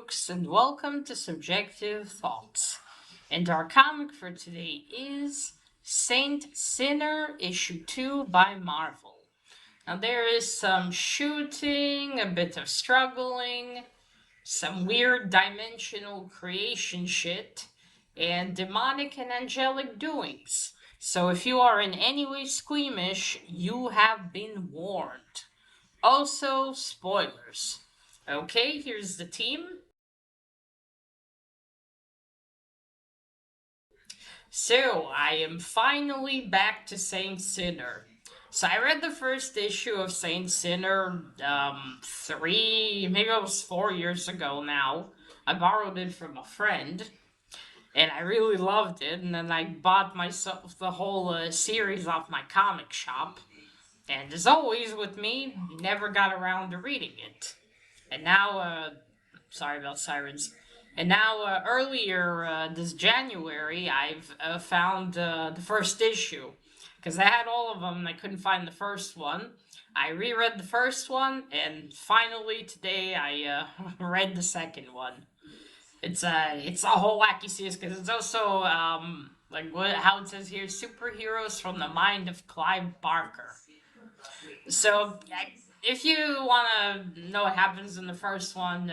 folks, and welcome to Subjective Thoughts. And our comic for today is Saint Sinner Issue 2 by Marvel. Now, there is some shooting, a bit of struggling, some weird dimensional creation shit, and demonic and angelic doings. So, if you are in any way squeamish, you have been warned. Also, spoilers. Okay, here's the team. So, I am finally back to Saint Sinner. So, I read the first issue of Saint Sinner, maybe it was 4 years ago now. I borrowed it from a friend, and I really loved it, and then I bought myself the whole series off my comic shop. And as always with me, never got around to reading it. And now, sorry about sirens. And now, earlier this January, I've found the first issue. Because I had all of them and I couldn't find the first one. I reread the first one, and finally today I read the second one. It's a whole wacky series because it's also how it says here, superheroes from the mind of Clive Barker. So if you want to know what happens in the first one,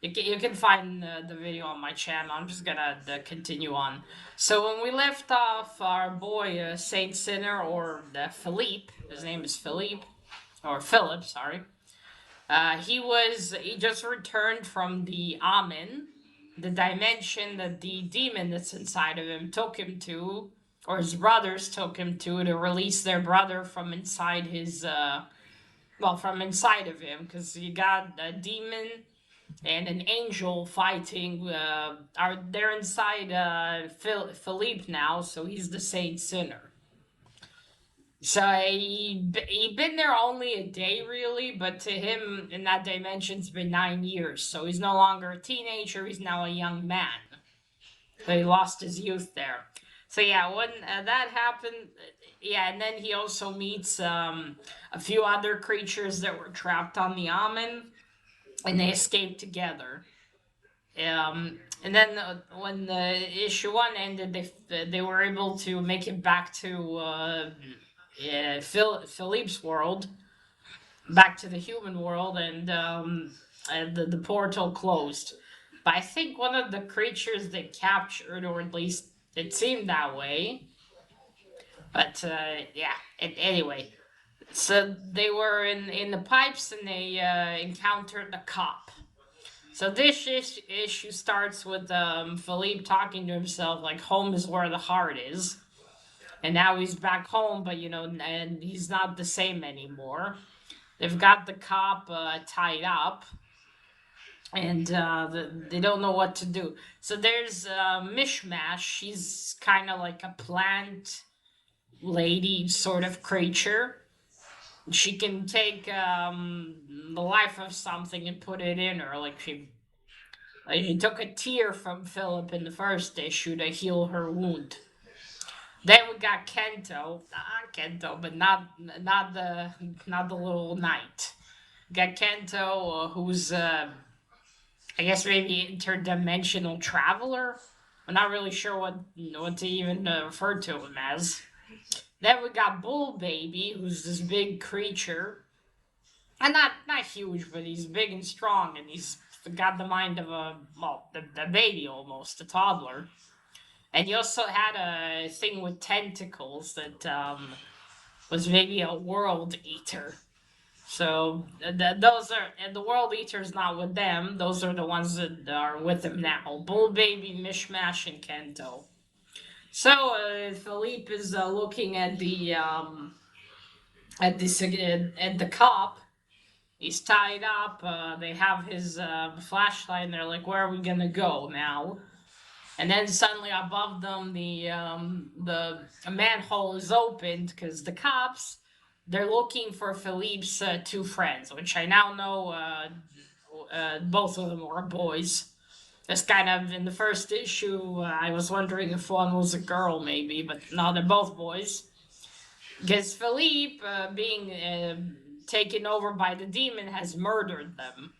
you can find the video on my channel. I'm just gonna continue on. So when we left off, our boy Saint Sinner, or Philippe, his name is Philippe, or Philip, sorry. He just returned from the Amen, the dimension that the demon that's inside of him took him to, or his brothers took him to release their brother from inside his from inside of him, because you got a demon and an angel fighting. They're inside Philippe now, so he's the Saint Sinner. So he been there only a day, really, but to him in that dimension it's been 9 years. So he's no longer a teenager; he's now a young man. So he lost his youth there. So yeah, when that happened, yeah, and then he also meets a few other creatures that were trapped on the Amen, and they escaped together. And then when the issue one ended, they were able to make it back to Philippe's world, back to the human world, and the portal closed. But I think one of the creatures they captured, or at least it seemed that way. But yeah, anyway, so they were in the pipes and they encountered the cop. So this issue starts with Philippe talking to himself like home is where the heart is. And now he's back home, but and he's not the same anymore. They've got the cop tied up, and they don't know what to do. So there's Mishmash. She's kind of like a plant lady sort of creature. She can take the life of something and put it in her. She took a tear from Philip in the first issue to heal her wound. Then we got Kento, not Kento, but not the little knight. We got Kento, who's I guess maybe interdimensional traveler. I'm not really sure what to even refer to him as. Then we got Bull Baby, who's this big creature, and not huge, but he's big and strong, and he's got the mind of the baby almost, a toddler. And he also had a thing with tentacles that was maybe a world eater. So those are, and the world eater's not with them. Those are the ones that are with him now. Bull Baby, Mishmash, and Kento. So Philippe is looking at the cop. He's tied up. They have his flashlight, and they're like, "Where are we gonna go now?" And then suddenly above them, the manhole is opened because the cops, they're looking for Philippe's two friends, which I now know both of them were boys. It's kind of in the first issue. I was wondering if one was a girl, maybe, but no, they're both boys. Because Philippe, being taken over by the demon, has murdered them.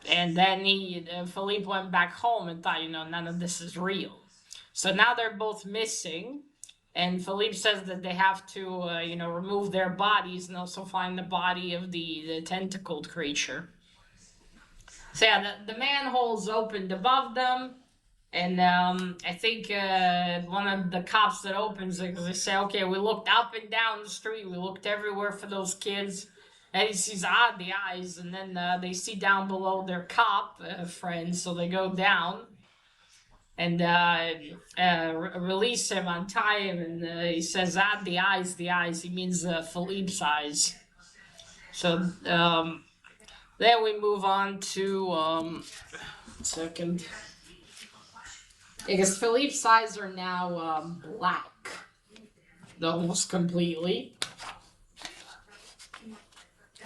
And then Philippe went back home and thought, none of this is real. So now they're both missing. And Philippe says that they have to, remove their bodies and also find the body of the tentacled creature. So yeah, the manhole's opened above them. And I think one of the cops that opens it, because they say, okay, we looked up and down the street, we looked everywhere for those kids, and he sees the eyes, and then they see down below their cop friends, so they go down and release him, untie him, and he says, the eyes, the eyes. He means Philippe's eyes. So then we move on to second. Because Philippe's eyes are now black, almost completely.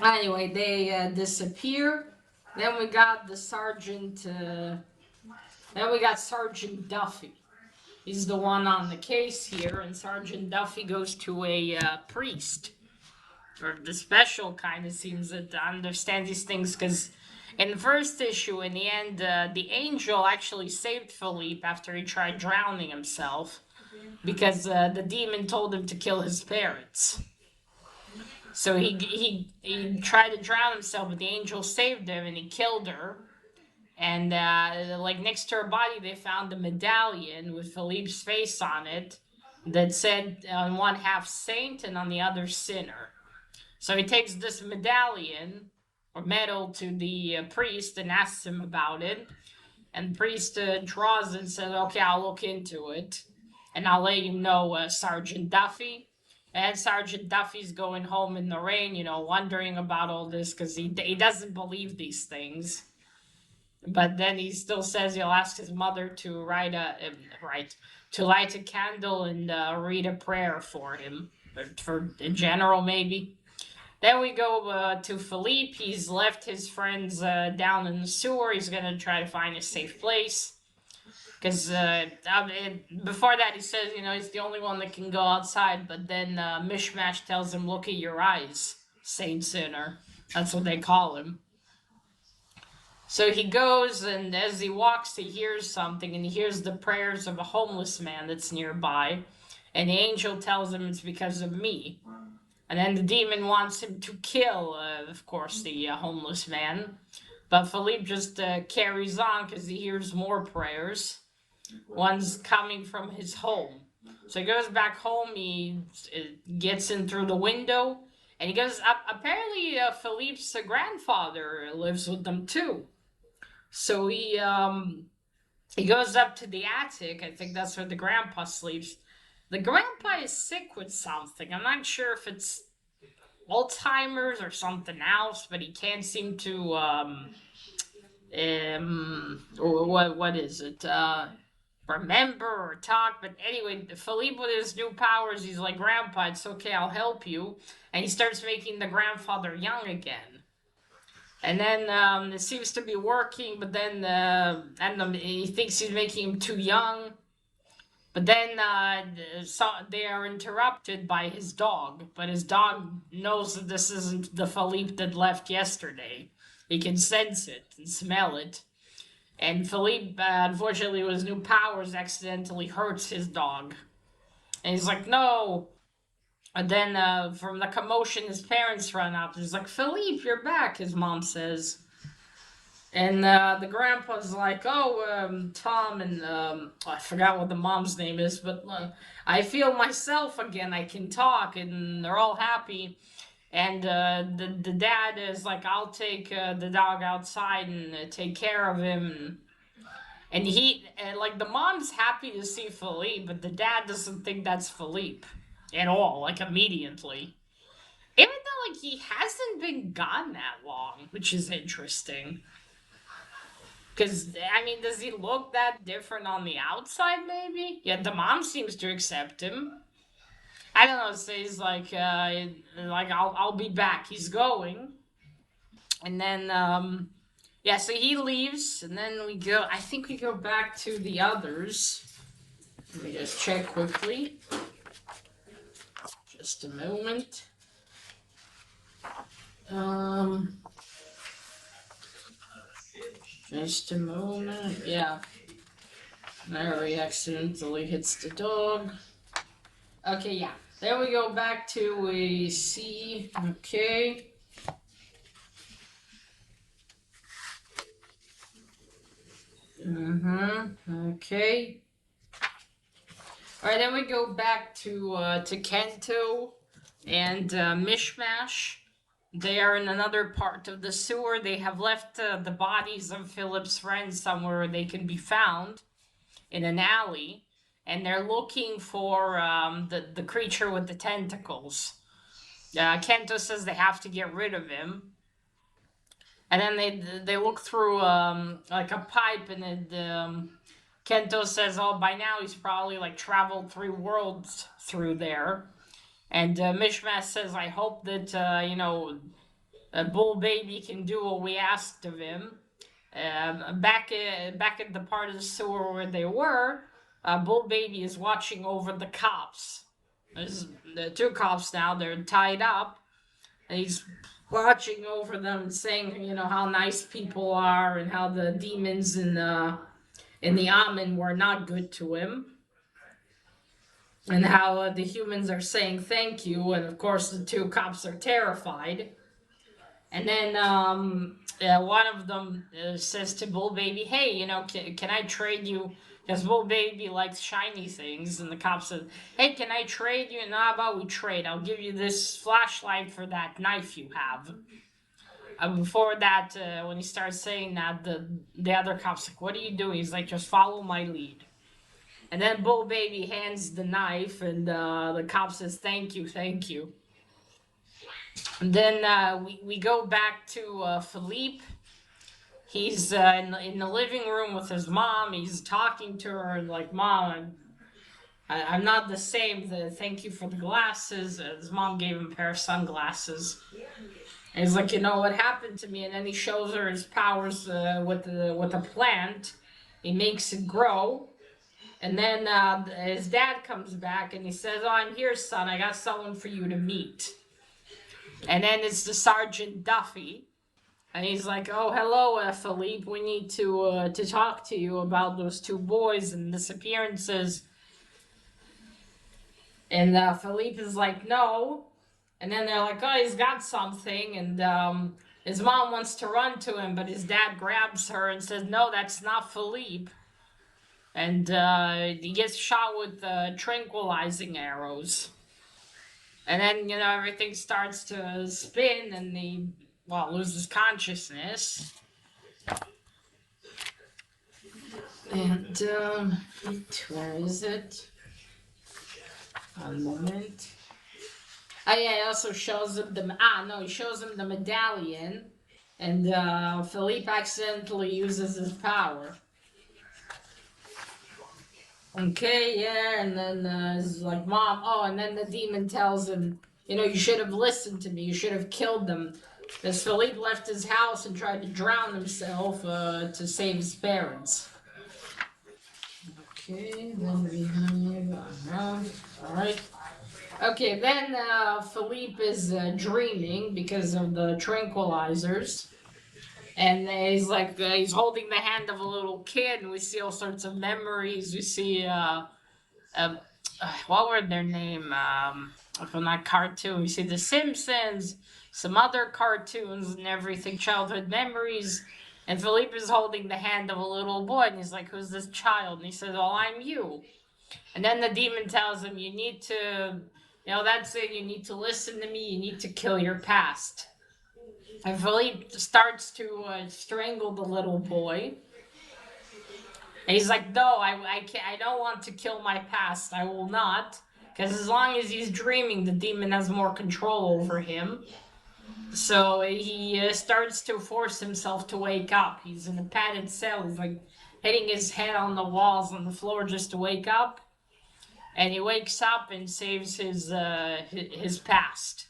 Anyway, they disappear. Then we got the sergeant. Then we got Sergeant Duffy. He's the one on the case here, and Sergeant Duffy goes to a priest, or the special kind. It seems that understands these things because in the first issue, in the end, the angel actually saved Philippe after he tried drowning himself because the demon told him to kill his parents. So he tried to drown himself, but the angel saved him and he killed her. And like next to her body, they found a medallion with Philippe's face on it that said on one half saint and on the other sinner. So he takes this medallion or medal to the priest and asks him about it. And the priest draws it and says, okay, I'll look into it. And I'll let you know, Sergeant Duffy. And Sergeant Duffy's going home in the rain, wondering about all this because he doesn't believe these things. But then he still says he'll ask his mother to light a candle and read a prayer for him, for in general maybe. Then we go to Philippe. He's left his friends down in the sewer. He's gonna try to find a safe place. Because before that he says, he's the only one that can go outside. But then Mishmash tells him, look at your eyes, Saint Sinner. That's what they call him. So he goes, and as he walks, he hears something, and he hears the prayers of a homeless man that's nearby. And the angel tells him it's because of me. And then the demon wants him to kill, of course, the homeless man. But Philippe just carries on because he hears more prayers. One's coming from his home. So he goes back home, he gets in through the window, and he goes up. Apparently, Philippe's grandfather lives with them too. So he goes up to the attic. I think that's where the grandpa sleeps. The grandpa is sick with something. I'm not sure if it's Alzheimer's or something else, but he can't seem to what is it? Remember or talk. But anyway, Philippe with his new powers, he's like, Grandpa, it's okay, I'll help you. And he starts making the grandfather young again. And then it seems to be working, but then he thinks he's making him too young. But then they are interrupted by his dog. But his dog knows that this isn't the Philippe that left yesterday. He can sense it and smell it. And Philippe, unfortunately, with his new powers, accidentally hurts his dog. And he's like, no. And then from the commotion, his parents run up. He's like, Philippe, you're back, his mom says. And the grandpa's like, Tom, and I forgot what the mom's name is, but I feel myself again. I can talk, and they're all happy. And the dad is like, I'll take the dog outside and take care of him. And like, the mom's happy to see Philippe, but the dad doesn't think that's Philippe at all, like, immediately. Even though, like, he hasn't been gone that long, which is interesting. Because, I mean, does he look that different on the outside, maybe? Yeah, the mom seems to accept him. I don't know, so he's like, I'll be back. He's going. And then, yeah, so he leaves, and then I think we go back to the others. Let me just check quickly. Just a moment. Just a moment. Yeah. There he accidentally hits the dog. Okay, yeah. Then we go back to a C. Okay. Okay. Alright, then we go back to Kento and Mishmash. They are in another part of the sewer. They have left the bodies of Philip's friends somewhere where they can be found in an alley, and they're looking for the creature with the tentacles. Kento says they have to get rid of him, and then they look through like a pipe, and then Kento says, "Oh, by now he's probably like traveled 3 worlds through there." And Mishmash says, "I hope that Bull Baby can do what we asked of him." Back at the part of the sewer where they were, Bull Baby is watching over the cops. There's the 2 cops now. They're tied up, and he's watching over them, saying, how nice people are, and how the demons in the Amen were not good to him, and how the humans are saying thank you, and of course the 2 cops are terrified. And then one of them says to Bull Baby, "Hey, can I trade you?" Because Bull Baby likes shiny things, and the cop says, "Hey, can I trade you?" And how about we trade? I'll give you this flashlight for that knife you have. Before that, when he starts saying that, the other cop's like, "What are you doing?" He's like, "Just follow my lead." And then Bull Baby hands the knife, and the cop says, "Thank you, thank you." And then we go back to Philippe. He's in the living room with his mom. He's talking to her like, "Mom, I'm not the same. Thank you for the glasses." His mom gave him a pair of sunglasses. And he's like, "What happened to me?" And then he shows her his powers with a plant. He makes it grow. And then his dad comes back and he says, "Oh, I'm here, son. I got someone for you to meet." And then it's the Sergeant Duffy. And he's like, "Oh, hello, Philippe. We need to talk to you about those 2 boys and disappearances." And Philippe is like, "No." And then they're like, "Oh, he's got something." And his mom wants to run to him, but his dad grabs her and says, "No, that's not Philippe." And he gets shot with tranquilizing arrows. And then, everything starts to spin, and he, loses consciousness. And, where is it? One moment. Oh, yeah, it also shows him he shows him the medallion, and Philippe accidentally uses his power. Okay, yeah, and then it's like, "Mom," and then the demon tells him, "You should have listened to me, you should have killed them." Because Philippe left his house and tried to drown himself to save his parents. Okay, then we have, alright. Okay, then Philippe is dreaming because of the tranquilizers. And he's like, he's holding the hand of a little kid, and we see all sorts of memories. We see, what were their name? From that cartoon. We see The Simpsons, some other cartoons and everything, childhood memories. And Philippe is holding the hand of a little boy, and he's like, "Who's this child?" And he says, "Oh, I'm you." And then the demon tells him, "You need to, that's it, you need to listen to me, you need to kill your past." And Philippe starts to strangle the little boy. And he's like, "No, I can't, I don't want to kill my past, I will not." Because as long as he's dreaming, the demon has more control over him. So he starts to force himself to wake up. He's in a padded cell. He's like hitting his head on the walls on the floor just to wake up. And he wakes up and saves his past.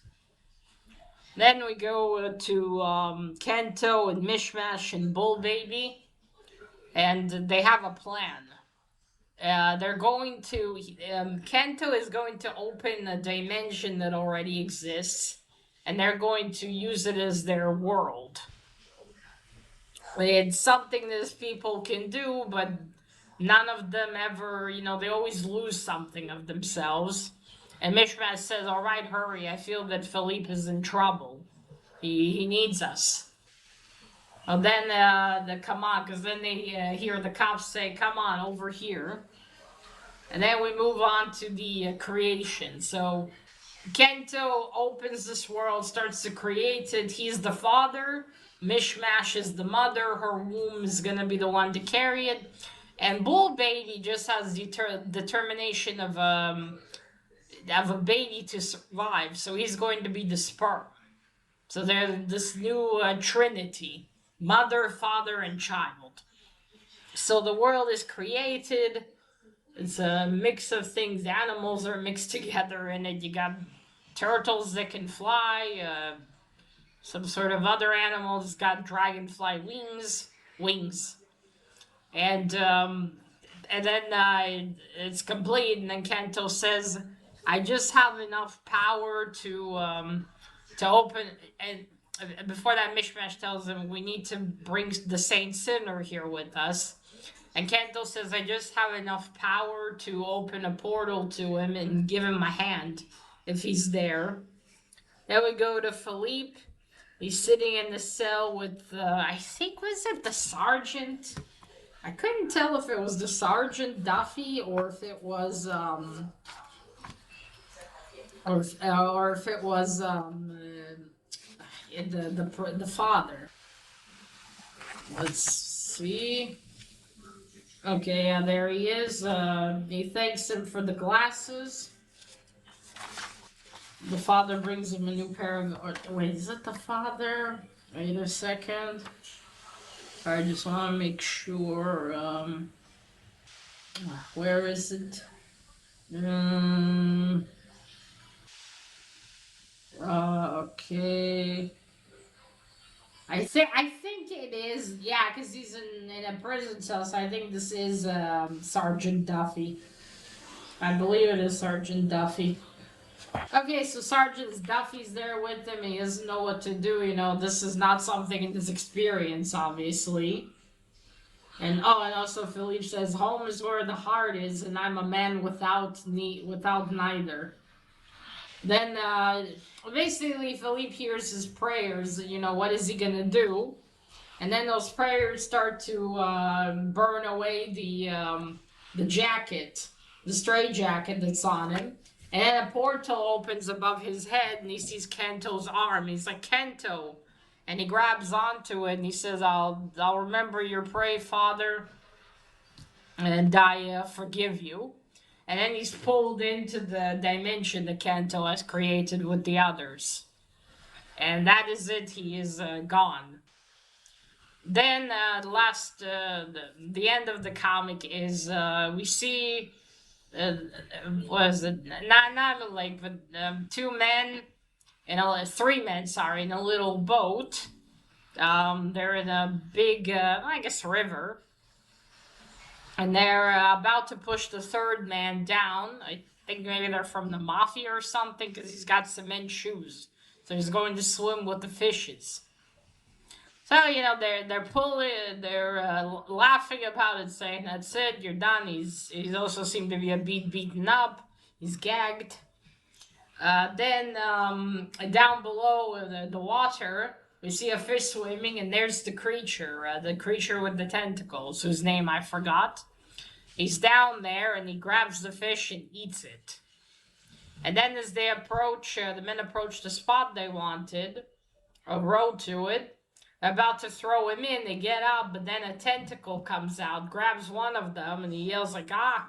Then we go to Kento and Mishmash and Bull Baby. And they have a plan. They're going to... Kento is going to open a dimension that already exists. And they're going to use it as their world. It's something that people can do, but none of them ever, they always lose something of themselves. And Mishmash says, "All right, hurry. I feel that Philippe is in trouble. He needs us." Well, then come on, because then they hear the cops say, "Come on, over here." And then we move on to the creation. So Kento opens this world, starts to create it. He's the father. Mishmash is the mother. Her womb is going to be the one to carry it. And Bull Baby just has determination of a baby to survive. So he's going to be the sperm. So there's this new trinity: mother, father, and child. So the world is created. It's a mix of things. Animals are mixed together in it. You got turtles that can fly. Some sort of other animals got dragonfly wings, and then it's complete. And then Kanto says, "I just have enough power to open." And before that, Mishmash tells him, "We need to bring the Saint Sinner here with us." And Kanto says, "I just have enough power to open a portal to him and give him a hand if he's there." Then we go to Philippe. He's sitting in the cell with, I think, was it the sergeant? I couldn't tell if it was the Sergeant Duffy or if it was, or if it was, the father. Let's see. Okay, yeah, there he is. He thanks him for the glasses. The father brings him a new pair of... wait, is it the father? Wait a second. I just want to make sure. Where is it? Okay. I think it is, yeah, because he's in a prison cell, so I think this is Sergeant Duffy. I believe it is Sergeant Duffy. Okay, so Sergeant Duffy's there with him. He doesn't know what to do. This is not something in his experience, obviously. And also Philippe says, "Home is where the heart is, and I'm a man without neither." Then basically Philippe hears his prayers. What is he gonna do? And then those prayers start to burn away the jacket, the stray jacket that's on him. And then a portal opens above his head, and he sees Kento's arm. He's like, "Kento," and he grabs onto it, and he says, "I'll remember your prayer, Father, and I forgive you." And then he's pulled into the dimension that Kento has created with the others, and that is it. He is gone. Then the end of the comic is we see was it not a lake, but three men, sorry, in a little boat. They're in a big, I guess, river, and they're about to push the third man down. I think maybe they're from the mafia or something, because he's got cement shoes, so he's going to swim with the fishes. So they're pulling, they're laughing about it, saying, "That's it, you're done." He's also seemed to be a beaten up. He's gagged. Then down below the water, we see a fish swimming, and there's the creature with the tentacles, whose name I forgot. He's down there, and he grabs the fish and eats it. And then as they approach, the men approach the spot they wanted, a road to it. About to throw him in, they get out, but then a tentacle comes out, grabs one of them, and he yells like, "Ah!"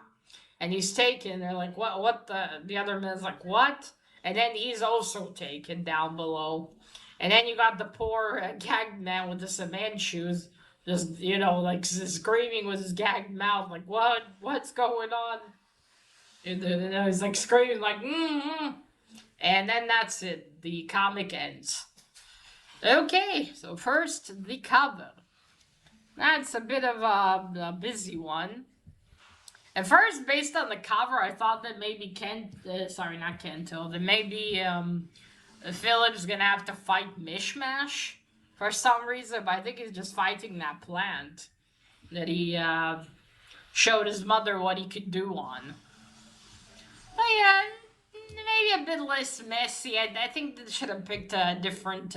And he's taken. They're like, "What the other man's like, "What?" And then he's also taken down below. And then you got the poor gagged man with the cement shoes, just, like screaming with his gagged mouth, like, what's going on? And he's like screaming like, mm-hmm. And then that's it. The comic ends. Okay, so first, the cover. That's a bit of a busy one. At first, based on the cover, I thought that maybe not Kento, that maybe Philip's gonna have to fight Mishmash. for some reason, but I think he's just fighting that plant that he showed his mother what he could do on. But yeah, maybe a bit less messy. I think they should have picked a different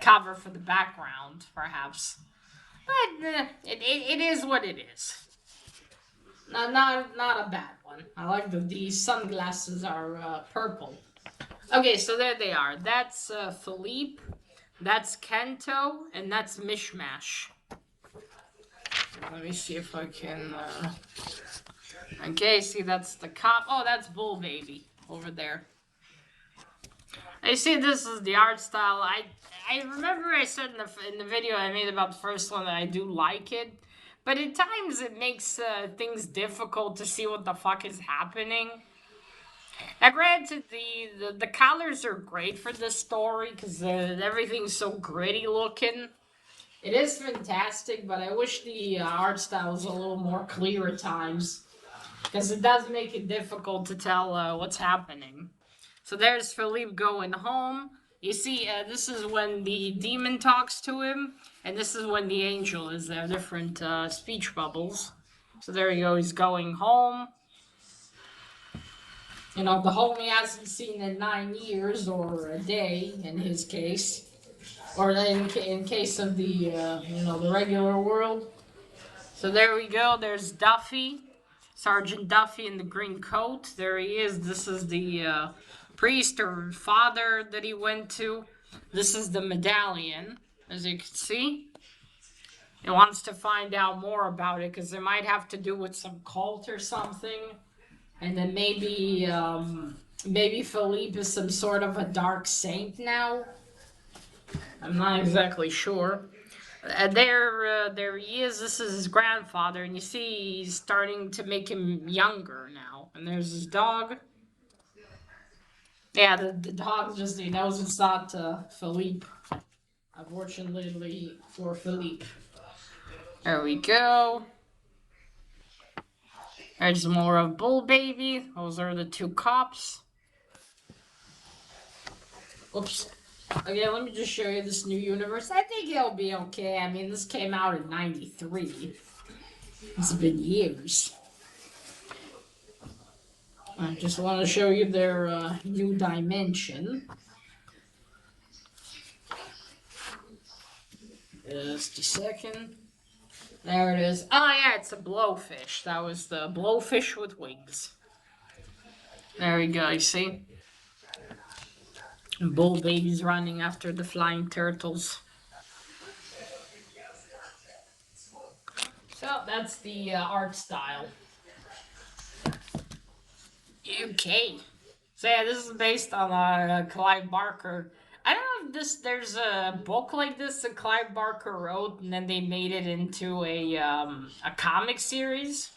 cover for the background, perhaps. But it is what it is. Not a bad one. I like that these sunglasses are purple. Okay, so there they are. That's Philippe, that's Kento, and that's Mishmash. Let me see if I can. Okay, see that's the cop. Oh, that's Bull Baby over there. I see this is the art style. I remember I said in the video I made about the first one that I do like it, but at times it makes things difficult to see what the fuck is happening. Now, granted, the colors are great for this story because everything's so gritty looking. It is fantastic, but I wish the art style was a little more clear at times because it does make it difficult to tell what's happening. So there's Philippe going home. You see, this is when the demon talks to him, and this is when the angel is there, different speech bubbles. So there you go, he's going home. You know, the home he hasn't seen in 9 years, or a day in his case. Or in case of the, the regular world. So there we go, there's Duffy. Sergeant Duffy in the green coat. There he is. This is the priest or father that he went to. This is the medallion, as you can see. He wants to find out more about it because it might have to do with some cult or something. And then maybe Philippe is some sort of a dark saint now. I'm not exactly sure. There he is. This is his grandfather, and you see he's starting to make him younger now. And there's his dog. Yeah, the dog just, he knows it's not Philippe. Unfortunately for Philippe. There we go. There's more of Bull Baby. Those are the two cops. Oops. Okay, let me just show you this new universe. I think it'll be okay. I mean, this came out in 93. It's been years. I just want to show you their new dimension. Just a second. There it is. Oh, yeah, it's a blowfish. That was the blowfish with wings. There we go, you see? Bull Baby's running after the flying turtles. So that's the art style. Okay. So yeah, this is based on Clive Barker. I don't know if there's a book like this that Clive Barker wrote, and then they made it into a comic series.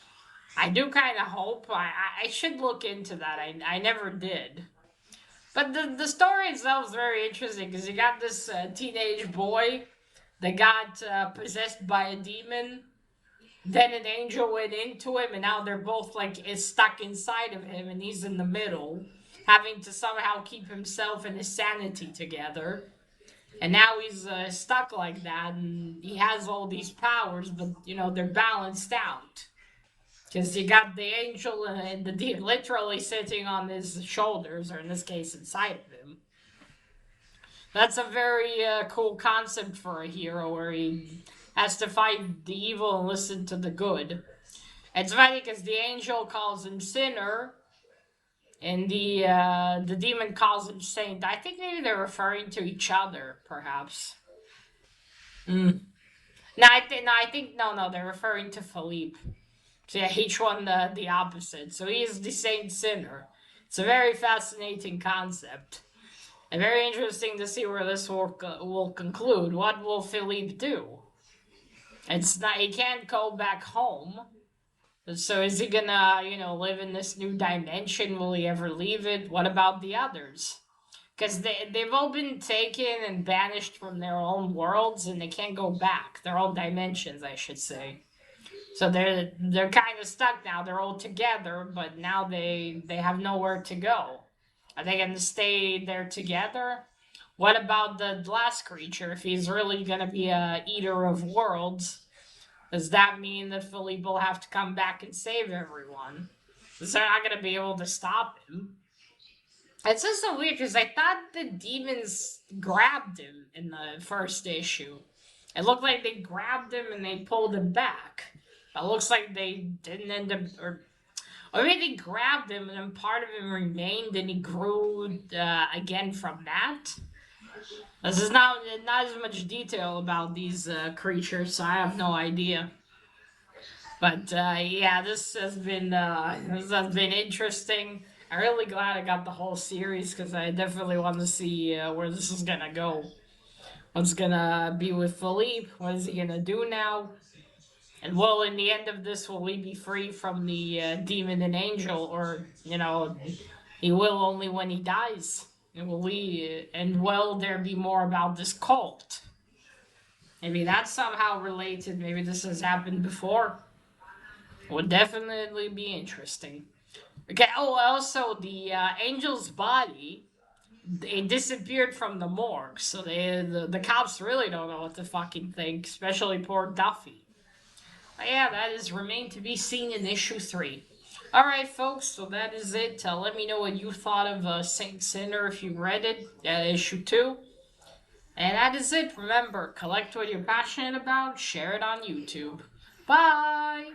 I do kind of hope. I should look into that. I never did. But the story itself is very interesting because you got this teenage boy that got possessed by a demon. Then an angel went into him, and now they're both is stuck inside of him, and he's in the middle, having to somehow keep himself and his sanity together. And now he's stuck like that, and he has all these powers, but they're balanced out. Because you got the angel and the demon literally sitting on his shoulders, or in this case, inside of him. That's a very cool concept for a hero, where he has to fight the evil and listen to the good. It's funny because the angel calls him sinner, and the demon calls him saint. I think maybe they're referring to each other, perhaps. No, they're referring to Philippe. So yeah, each one the opposite. So he is the saint sinner. It's a very fascinating concept. And very interesting to see where this will conclude. What will Philippe do? He can't go back home. So is he gonna, live in this new dimension? Will he ever leave it? What about the others? Because they've all been taken and banished from their own worlds, and they can't go back. Their own dimensions, I should say. So they're kind of stuck now. They're all together, but now they have nowhere to go. Are they going to stay there together? What about the last creature? If he's really gonna be a eater of worlds, does that mean that Philippe will have to come back and save everyone? Because they're not gonna be able to stop him. It's just so weird because I thought the demons grabbed him in the first issue. It looked like they grabbed him and they pulled him back. But it looks like they didn't end up, or maybe they grabbed him and then part of him remained and he grew again from that. This is not as much detail about these creatures, so I have no idea. But yeah, this has been interesting. I'm really glad I got the whole series because I definitely want to see where this is gonna go. What's gonna be with Philippe? What is he gonna do now? And will, in the end of this, will he be free from the demon and angel, or he will only when he dies? And will there be more about this cult? Maybe that's somehow related. Maybe this has happened before. Would definitely be interesting. Okay. Oh, also the angel's body, it disappeared from the morgue, so the cops really don't know what to fucking think, especially poor Duffy. But yeah, that is remained to be seen in issue 3. All right, folks. So that is it. Let me know what you thought of Saint Sinner if you read it, issue 2. And that is it. Remember, collect what you're passionate about. Share it on YouTube. Bye.